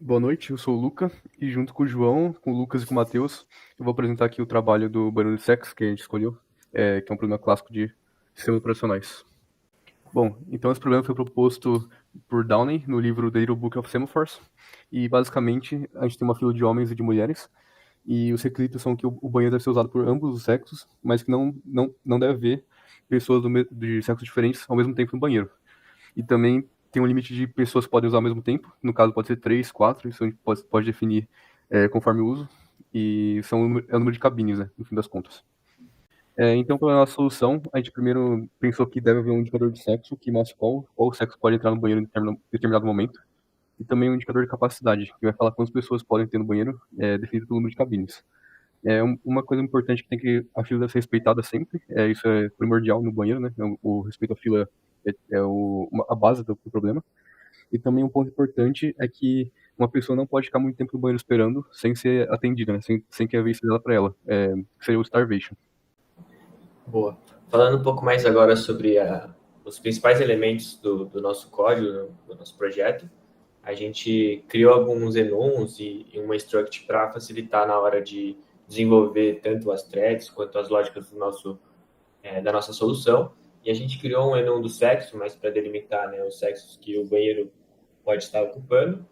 Boa noite, eu sou o Luca e junto com o João, com o Lucas e com o Matheus, eu vou apresentar aqui o trabalho do banho de sexo que a gente escolheu, que é um problema clássico de sistemas operacionais. Bom, então esse problema foi proposto por Downey no livro The Little Book of Semaphores e basicamente a gente tem uma fila de homens e de mulheres e os requisitos são que o banheiro deve ser usado por ambos os sexos, mas que não deve haver pessoas de sexos diferentes ao mesmo tempo no banheiro. E também tem um limite de pessoas que podem usar ao mesmo tempo. No caso, pode ser 3, 4, isso a gente pode definir conforme o uso. E é o número de cabines, né, no fim das contas. Então, para a nossa solução, a gente primeiro pensou que deve haver um indicador de sexo que mostra qual sexo pode entrar no banheiro em determinado momento. E também um indicador de capacidade, que vai falar quantas pessoas podem ter no banheiro, definido pelo número de cabines. Uma coisa importante que a fila deve ser respeitada sempre, isso é primordial no banheiro, né? O respeito à fila a base do problema. E também um ponto importante é que uma pessoa não pode ficar muito tempo no banheiro esperando sem ser atendida, né? Sem que a vez seja dada para ela. Que seria o starvation. Boa. Falando um pouco mais agora sobre os principais elementos do nosso código, do nosso projeto, a gente criou alguns enums e uma struct para facilitar na hora de desenvolver tanto as threads quanto as lógicas da nossa solução. E a gente criou um enum do sexo, mas para delimitar, né, os sexos que o banheiro pode estar ocupando.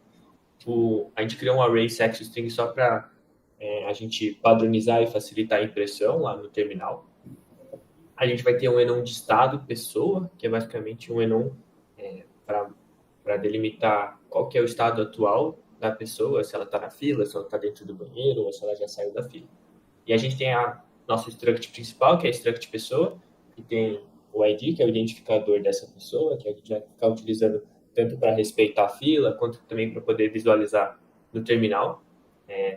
A gente criou um array sexo string só para a gente padronizar e facilitar a impressão lá no terminal. A gente vai ter um enum de estado pessoa, que é basicamente um enum para delimitar qual que é o estado atual da pessoa, se ela está na fila, se ela está dentro do banheiro ou se ela já saiu da fila. E a gente tem a nossa struct principal, que é a struct pessoa, que tem o ID, que é o identificador dessa pessoa, que a gente vai ficar utilizando tanto para respeitar a fila, quanto também para poder visualizar no terminal.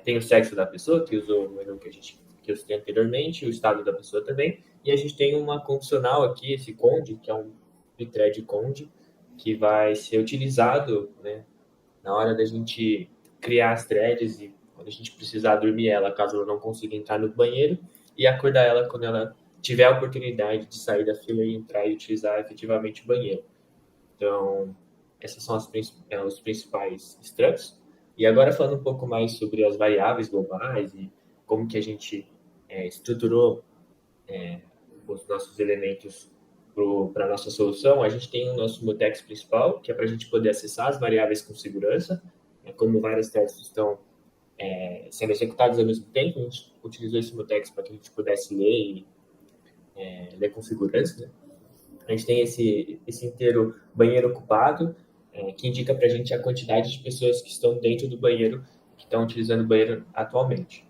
Tem o sexo da pessoa, que usou o menu que eu citei anteriormente, o estado da pessoa também, e a gente tem uma condicional aqui, esse conde, que é um thread conde, que vai ser utilizado, né, na hora da gente criar as threads e quando a gente precisar dormir ela, caso ela não consiga entrar no banheiro, e acordar ela quando ela tiver a oportunidade de sair da fila e entrar e utilizar efetivamente o banheiro. Então, essas são os principais structs. E agora falando um pouco mais sobre as variáveis globais e como que a gente estruturou os nossos elementos para a nossa solução, a gente tem o nosso mutex principal, que é para a gente poder acessar as variáveis com segurança, como vários testes estão sendo executados ao mesmo tempo, a gente utilizou esse mutex para que a gente pudesse ler e ler com segurança. Né? A gente tem esse inteiro banheiro ocupado, que indica para a gente a quantidade de pessoas que estão dentro do banheiro, que estão utilizando o banheiro atualmente.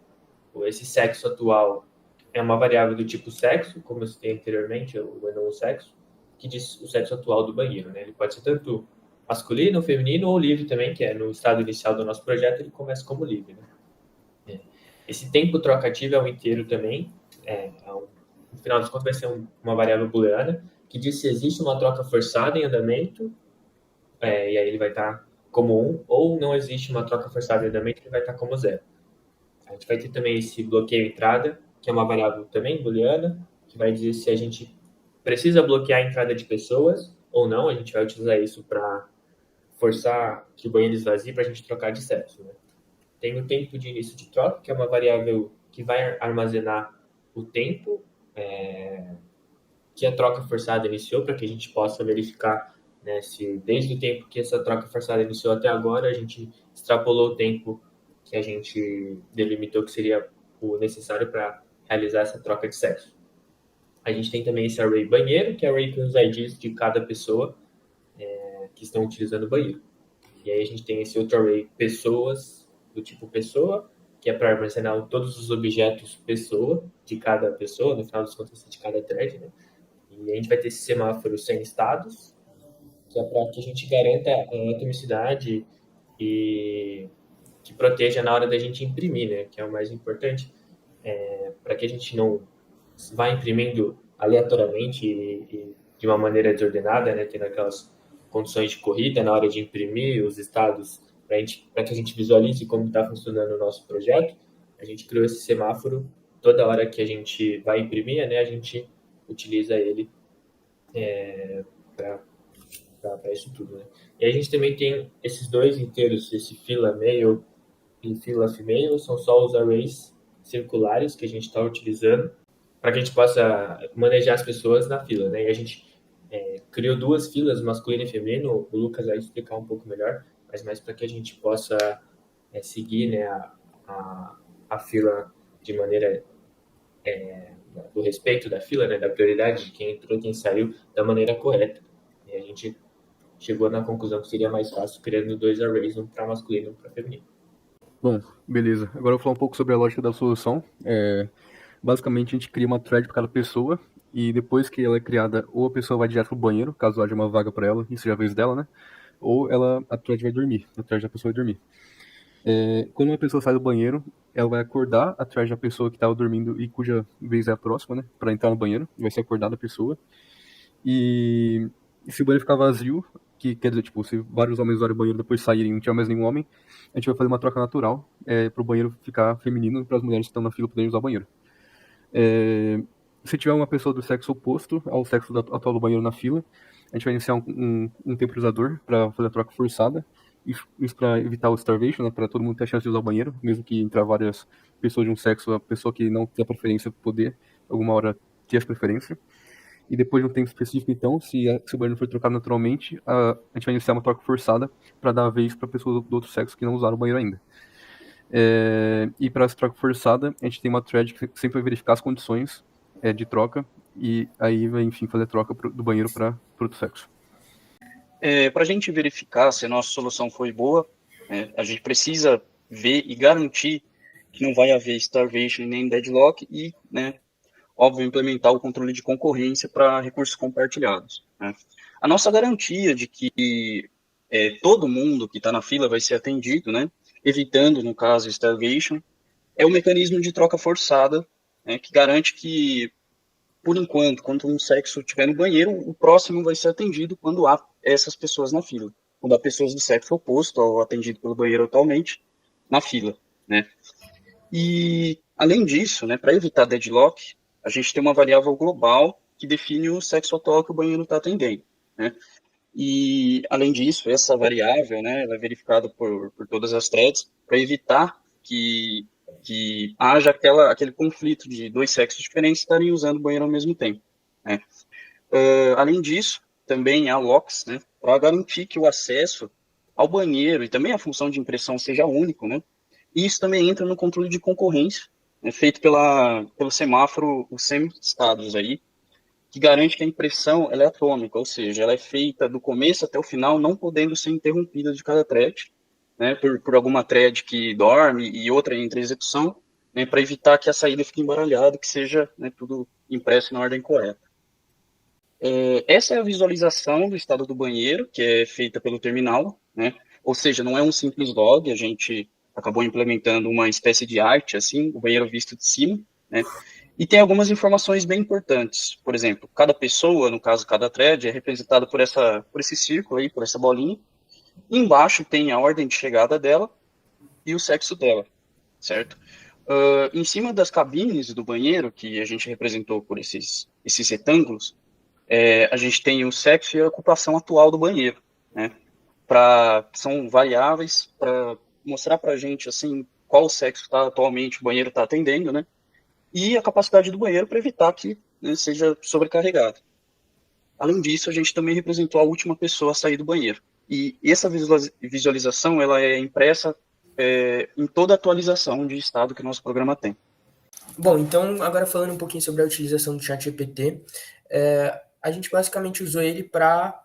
Esse sexo atual é uma variável do tipo sexo, como eu citei anteriormente, o enum sexo, que diz o sexo atual do banheiro. Né? Ele pode ser tanto masculino, feminino ou livre também, que é no estado inicial do nosso projeto, ele começa como livre. Né? Esse tempo trocativo é um inteiro também, no final das contas vai ser uma variável booleana, que diz se existe uma troca forçada em andamento, e aí ele vai estar como 1, ou não existe uma troca forçada em andamento, ele vai estar como 0. A gente vai ter também esse bloqueio entrada, que é uma variável também booleana, que vai dizer se a gente precisa bloquear a entrada de pessoas ou não. A gente vai utilizar isso para forçar que o banheiro esvazie para a gente trocar de sexo. Né? Tem o tempo de início de troca, que é uma variável que vai armazenar o tempo que a troca forçada iniciou, para que a gente possa verificar, né, se desde o tempo que essa troca forçada iniciou até agora, a gente extrapolou o tempo que a gente delimitou que seria o necessário para realizar essa troca de sexo. A gente tem também esse array banheiro, que é o array com os IDs de cada pessoa que estão utilizando o banheiro. E aí a gente tem esse outro array pessoas, do tipo pessoa, que é para armazenar todos os objetos pessoa, de cada pessoa, no final das contas, de cada thread, né? E a gente vai ter esse semáforo sem estados, que é para que a gente garanta a atomicidade e que proteja na hora da gente imprimir, né? Que é o mais importante, para que a gente não vá imprimindo aleatoriamente e de uma maneira desordenada, né? Tendo aquelas condições de corrida na hora de imprimir os estados para que a gente visualize como está funcionando o nosso projeto. A gente criou esse semáforo toda hora que a gente vai imprimir, né? A gente utiliza ele para isso tudo. Né? E a gente também tem esses dois inteiros, esse fila male e fila female, são só os arrays circulares que a gente está utilizando para que a gente possa manejar as pessoas na fila, né? E a gente criou duas filas, masculino e feminino. O Lucas vai explicar um pouco melhor, mas mais para que a gente possa seguir, né, a fila de maneira do respeito da fila, né, da prioridade de quem entrou, quem saiu, da maneira correta. E a gente chegou na conclusão que seria mais fácil criando dois arrays, um para masculino e um para feminino. Bom, beleza. Agora eu vou falar um pouco sobre a lógica da solução. Basicamente, a gente cria uma thread para cada pessoa e depois que ela é criada, ou a pessoa vai direto pro banheiro, caso haja uma vaga para ela, e seja a vez dela, né? Ou a thread vai dormir, a thread da pessoa vai dormir. Quando uma pessoa sai do banheiro, ela vai acordar a thread da pessoa que estava dormindo e cuja vez é a próxima, né? Para entrar no banheiro, vai ser acordada a pessoa. E se o banheiro ficar vazio, que quer dizer, tipo, se vários homens usarem o banheiro e depois saírem e não tiver mais nenhum homem, a gente vai fazer uma troca natural pro banheiro ficar feminino para as mulheres que estão na fila poderem usar o banheiro. Se tiver uma pessoa do sexo oposto ao sexo atual do banheiro na fila, a gente vai iniciar um temporizador para fazer a troca forçada. Isso para evitar o starvation, né, para todo mundo ter a chance de usar o banheiro, mesmo que entrar várias pessoas de um sexo, a pessoa que não tem a preferência poder, alguma hora, ter a preferência. E depois de um tempo específico, então, se o banheiro for trocado naturalmente, a gente vai iniciar uma troca forçada para dar a vez para pessoas do outro sexo que não usaram o banheiro ainda. E para essa troca forçada, a gente tem uma thread que sempre vai verificar as condições de troca e aí vai, enfim, fazer a troca do banheiro para outro sexo. Para a gente verificar se a nossa solução foi boa, a gente precisa ver e garantir que não vai haver starvation nem deadlock e, né, óbvio, implementar o controle de concorrência para recursos compartilhados. Né? A nossa garantia de que todo mundo que está na fila vai ser atendido, né, evitando, no caso, starvation, é o mecanismo de troca forçada, né, que garante que, por enquanto, quando um sexo estiver no banheiro, o próximo vai ser atendido quando há essas pessoas na fila. Quando há pessoas do sexo oposto ao atendido pelo banheiro atualmente, na fila, né? E, além disso, né, para evitar deadlock, a gente tem uma variável global que define o sexo atual que o banheiro está atendendo, né? E, além disso, essa variável, né, ela é verificada por todas as threads para evitar que haja aquele conflito de dois sexos diferentes estarem usando o banheiro ao mesmo tempo, né? Além disso, também há locks, né, para garantir que o acesso ao banheiro e também a função de impressão seja único, né? E isso também entra no controle de concorrência, né, feito pelo semáforo, o SEM-status aí, que garante que a impressão ela é atômica, ou seja, ela é feita do começo até o final, não podendo ser interrompida de cada thread, né, por alguma thread que dorme e outra entra em execução, né, para evitar que a saída fique embaralhada, que seja, né, tudo impresso na ordem correta. Essa é a visualização do estado do banheiro, que é feita pelo terminal, né, ou seja, não é um simples log, a gente acabou implementando uma espécie de arte, assim, o banheiro visto de cima, né, e tem algumas informações bem importantes. Por exemplo, cada pessoa, no caso, cada thread, é representada por esse círculo aí, por essa bolinha. E embaixo tem a ordem de chegada dela e o sexo dela, certo? Em cima das cabines do banheiro, que a gente representou por esses retângulos, a gente tem o sexo e a ocupação atual do banheiro, né? São variáveis para mostrar para a gente, assim, qual sexo atualmente o banheiro está atendendo, né? E a capacidade do banheiro para evitar que, né, seja sobrecarregado. Além disso, a gente também representou a última pessoa a sair do banheiro. E essa visualização ela é impressa em toda a atualização de estado que o nosso programa tem. Bom, então, agora falando um pouquinho sobre a utilização do ChatGPT, a gente basicamente usou ele para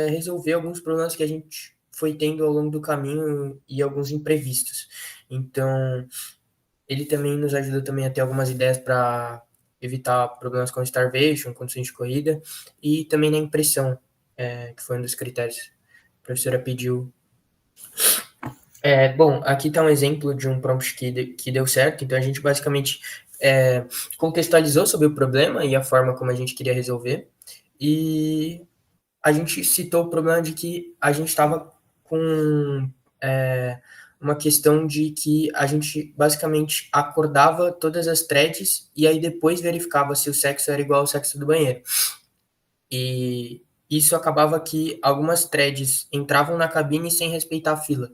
resolver alguns problemas que a gente foi tendo ao longo do caminho e alguns imprevistos. Então, ele também nos ajuda também a ter algumas ideias para evitar problemas com starvation, condições de corrida, e também na impressão, que foi um dos critérios que a professora pediu. Bom, aqui está um exemplo de um prompt que deu certo, então a gente basicamente contextualizou sobre o problema e a forma como a gente queria resolver, e a gente citou o problema de que a gente estava com uma questão de que a gente basicamente acordava todas as threads e aí depois verificava se o sexo era igual ao sexo do banheiro. E isso acabava que algumas threads entravam na cabine sem respeitar a fila.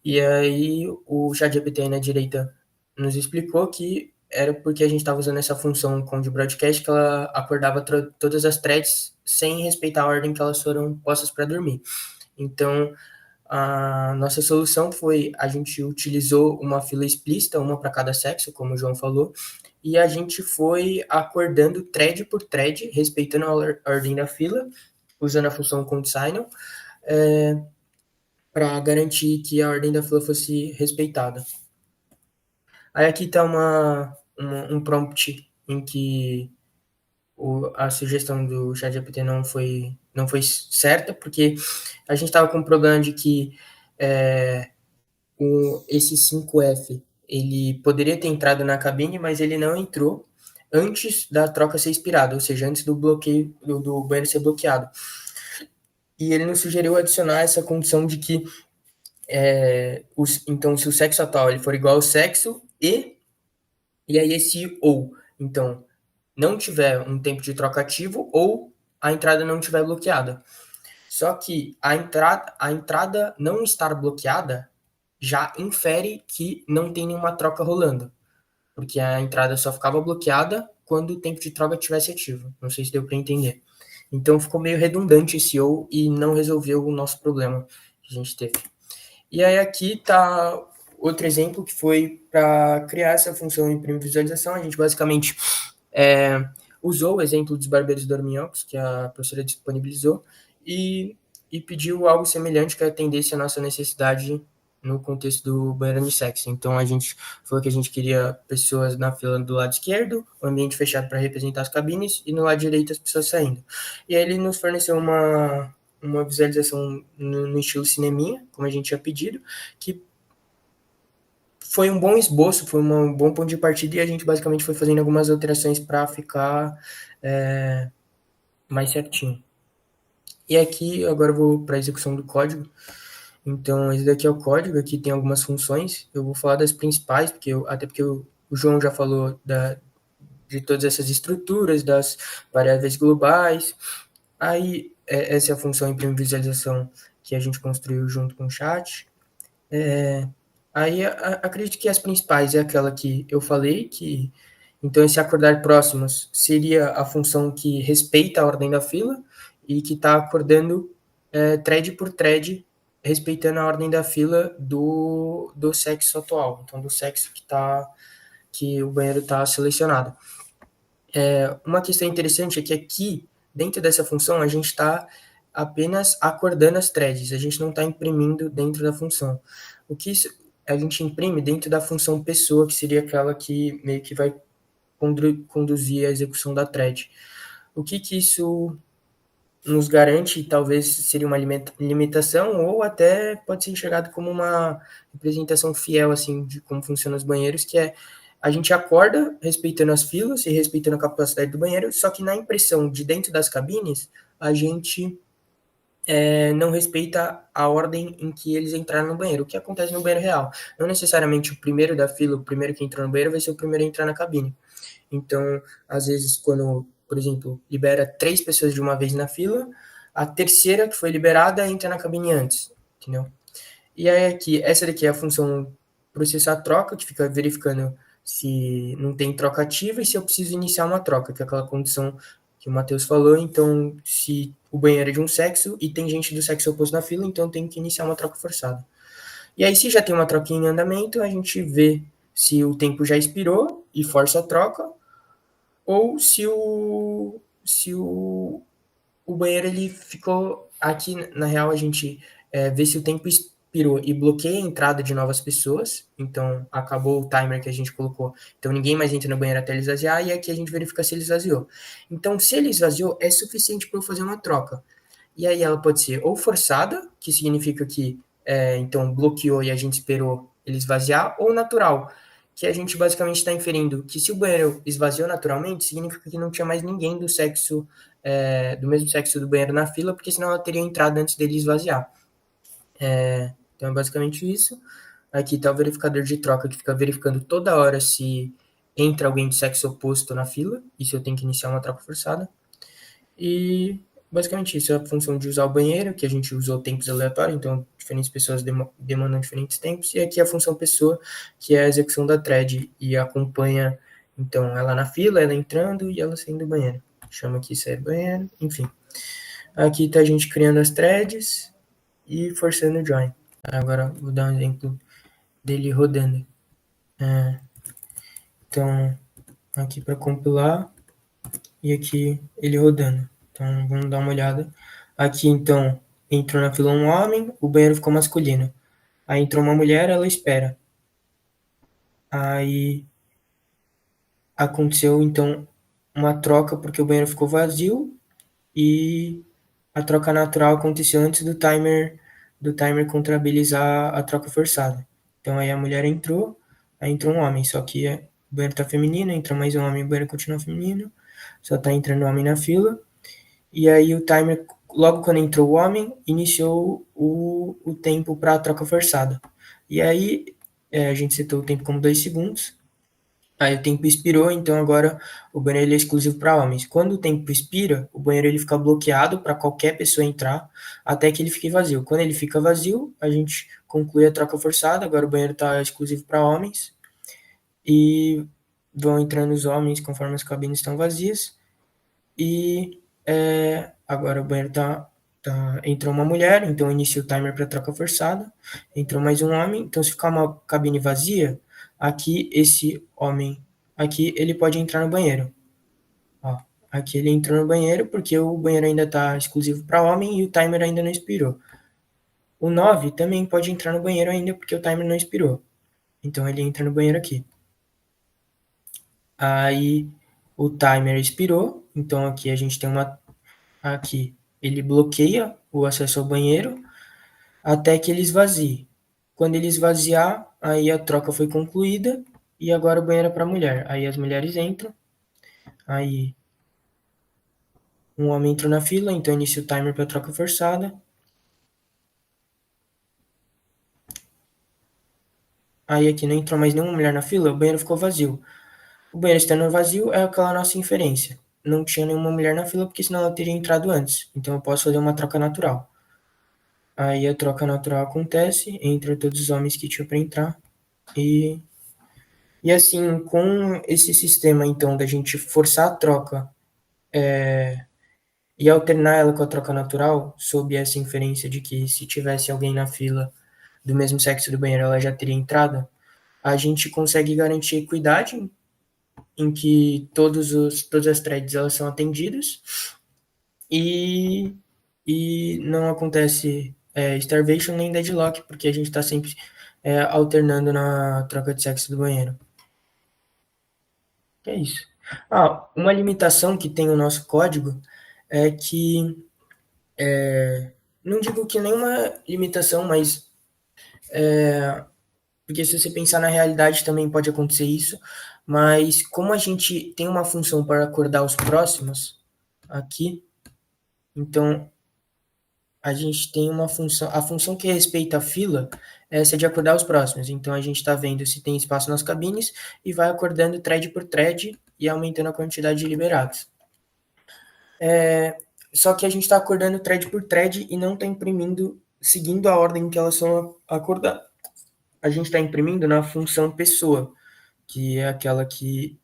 E aí o ChatGPT aí na direita nos explicou que era porque a gente estava usando essa função com de broadcast que ela acordava todas as threads sem respeitar a ordem que elas foram postas para dormir. Então, a nossa solução foi, a gente utilizou uma fila explícita, uma para cada sexo, como o João falou, e a gente foi acordando thread por thread, respeitando a ordem da fila, usando a função countSignal, para garantir que a ordem da fila fosse respeitada. Aí aqui está um prompt em que a sugestão do ChatGPT não foi certa, porque a gente estava com um problema de que esse 5F ele poderia ter entrado na cabine, mas ele não entrou antes da troca ser expirada, ou seja, antes do bloqueio do banheiro ser bloqueado. E ele nos sugeriu adicionar essa condição de que então, se o sexo atual ele for igual ao sexo e aí esse ou, então, não tiver um tempo de troca ativo ou a entrada não estiver bloqueada. Só que a entrada não estar bloqueada já infere que não tem nenhuma troca rolando, porque a entrada só ficava bloqueada quando o tempo de troca estivesse ativo. Não sei se deu para entender. Então ficou meio redundante esse ou e não resolveu o nosso problema que a gente teve. E aí aqui está outro exemplo que foi para criar essa função imprime visualização. A gente basicamente usou o exemplo dos barbeiros dorminhocos, que a professora disponibilizou, e pediu algo semelhante que atendesse a nossa necessidade no contexto do banheiro unissex. Então a gente falou que a gente queria pessoas na fila do lado esquerdo, o ambiente fechado para representar as cabines, e no lado direito as pessoas saindo. E aí ele nos forneceu uma visualização no estilo cineminha, como a gente tinha pedido, que foi um bom esboço, foi um bom ponto de partida, e a gente basicamente foi fazendo algumas alterações para ficar mais certinho. E aqui, agora eu vou para a execução do código. Então, esse daqui é o código, aqui tem algumas funções, eu vou falar das principais, até porque o João já falou de todas essas estruturas, das variáveis globais. Aí, essa é a função imprime visualização que a gente construiu junto com o chat. Aí, acredito que as principais é aquela que eu falei, que então esse acordar próximos seria a função que respeita a ordem da fila e que está acordando thread por thread, respeitando a ordem da fila do sexo atual, então do sexo que o banheiro está selecionado. Uma questão interessante é que aqui, dentro dessa função, a gente está apenas acordando as threads, a gente não está imprimindo dentro da função. O que a gente imprime dentro da função pessoa, que seria aquela que meio que vai conduzir a execução da thread. O que isso nos garante, talvez seria uma limitação, ou até pode ser enxergado como uma representação fiel assim, de como funcionam os banheiros, que é a gente acorda respeitando as filas e respeitando a capacidade do banheiro, só que na impressão de dentro das cabines, a gente não respeita a ordem em que eles entraram no banheiro, o que acontece no banheiro real. Não necessariamente o primeiro da fila, o primeiro que entrou no banheiro, vai ser o primeiro a entrar na cabine. Então, às vezes, quando, por exemplo, libera 3 pessoas de uma vez na fila, a terceira que foi liberada entra na cabine antes, entendeu? E aí aqui, essa daqui é a função processar troca, que fica verificando se não tem troca ativa e se eu preciso iniciar uma troca, que é aquela condição que o Matheus falou. Então, se o banheiro é de um sexo e tem gente do sexo oposto na fila, então tem que iniciar uma troca forçada. E aí, se já tem uma troquinha em andamento, a gente vê se o tempo já expirou e força a troca, ou se o banheiro ele ficou aqui. Na real, a gente vê se o tempo expirou e bloqueia a entrada de novas pessoas, então acabou o timer que a gente colocou, então ninguém mais entra no banheiro até ele esvaziar, e aqui a gente verifica se ele esvaziou. Então, se ele esvaziou, é suficiente para eu fazer uma troca. E aí ela pode ser ou forçada, que significa que então bloqueou e a gente esperou ele esvaziar, ou natural, que a gente basicamente está inferindo que se o banheiro esvaziou naturalmente, significa que não tinha mais ninguém do sexo, do mesmo sexo do banheiro na fila, porque senão ela teria entrado antes dele esvaziar. Então é basicamente isso. Aqui está o verificador de troca, que fica verificando toda hora se entra alguém do sexo oposto na fila, e se eu tenho que iniciar uma troca forçada. E basicamente isso, a função de usar o banheiro, que a gente usou tempos aleatórios, então diferentes pessoas demandam diferentes tempos, e aqui a função pessoa, que é a execução da thread, e acompanha, então, ela na fila, ela entrando e ela saindo do banheiro. Chama aqui sair do banheiro, enfim. Aqui tá a gente criando as threads e forçando o join. Agora vou dar um exemplo dele rodando. Então, aqui para compilar e aqui ele rodando. Então, vamos dar uma olhada. Aqui, então, entrou na fila um homem, o banheiro ficou masculino. Aí entrou uma mulher, ela espera. Aí aconteceu, então, uma troca porque o banheiro ficou vazio e a troca natural aconteceu antes do timer contabilizar a troca forçada. Então aí a mulher entrou, aí entrou um homem, só que o banheiro tá feminino, entrou mais um homem, o banheiro continua feminino, só tá entrando um homem na fila, e aí o timer, logo quando entrou o homem, iniciou o tempo para a troca forçada. E aí a gente setou o tempo como 2 segundos, aí o tempo expirou, então agora o banheiro ele é exclusivo para homens. Quando o tempo expira, o banheiro ele fica bloqueado para qualquer pessoa entrar até que ele fique vazio. Quando ele fica vazio, a gente conclui a troca forçada. Agora o banheiro está exclusivo para homens e vão entrando os homens conforme as cabines estão vazias. E agora o banheiro entrou uma mulher, então inicia o timer para troca forçada. Entrou mais um homem, então se ficar uma cabine vazia, aqui esse homem, aqui ele pode entrar no banheiro. Ó, aqui ele entrou no banheiro porque o banheiro ainda está exclusivo para homem e o timer ainda não expirou. O 9 também pode entrar no banheiro ainda porque o timer não expirou. Então ele entra no banheiro aqui. Aí o timer expirou, então aqui a gente tem aqui ele bloqueia o acesso ao banheiro até que ele esvazie. Quando ele esvaziar, aí a troca foi concluída e agora o banheiro é para mulher. Aí as mulheres entram, aí um homem entrou na fila, então inicia o timer para troca forçada. Aí aqui não entrou mais nenhuma mulher na fila, o banheiro ficou vazio. O banheiro estando vazio é aquela nossa inferência. Não tinha nenhuma mulher na fila porque senão ela teria entrado antes. Então eu posso fazer uma troca natural. Aí a troca natural acontece, entra todos os homens que tinham para entrar. E assim, com esse sistema então da gente forçar a troca e alternar ela com a troca natural, sob essa inferência de que se tivesse alguém na fila do mesmo sexo do banheiro, ela já teria entrado, a gente consegue garantir equidade em que todas as threads elas são atendidas e não acontece starvation nem deadlock, porque a gente está sempre alternando na troca de sexo do banheiro. É isso. Uma limitação que tem o nosso código é que, não digo que nenhuma limitação, mas porque se você pensar na realidade também pode acontecer isso, mas como a gente tem uma função para acordar os próximos aqui, então a gente tem uma função, a função que respeita a fila é essa de acordar os próximos. Então a gente está vendo se tem espaço nas cabines e vai acordando thread por thread e aumentando a quantidade de liberados. Só que a gente está acordando thread por thread e não está imprimindo, seguindo a ordem que elas são acordadas. A gente está imprimindo na função pessoa, que é aquela que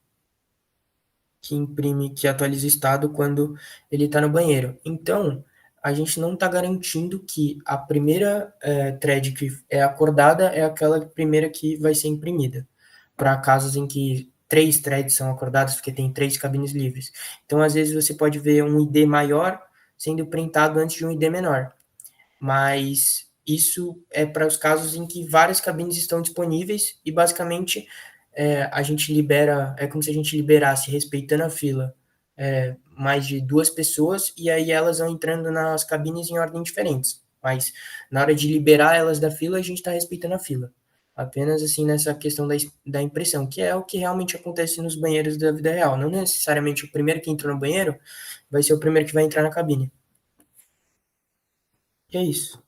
imprime, que atualiza o estado quando ele está no banheiro. Então, a gente não está garantindo que a primeira thread que é acordada é aquela primeira que vai ser imprimida, para casos em que 3 threads são acordadas, porque tem 3 cabines livres. Então, às vezes, você pode ver um ID maior sendo printado antes de um ID menor. Mas isso é para os casos em que várias cabines estão disponíveis e, basicamente, a gente libera, é como se a gente liberasse, respeitando a fila, mais de 2 pessoas, e aí elas vão entrando nas cabines em ordem diferentes. Mas na hora de liberar elas da fila, a gente está respeitando a fila. Apenas assim nessa questão da impressão, que é o que realmente acontece nos banheiros da vida real. Não necessariamente o primeiro que entrou no banheiro vai ser o primeiro que vai entrar na cabine. E é isso.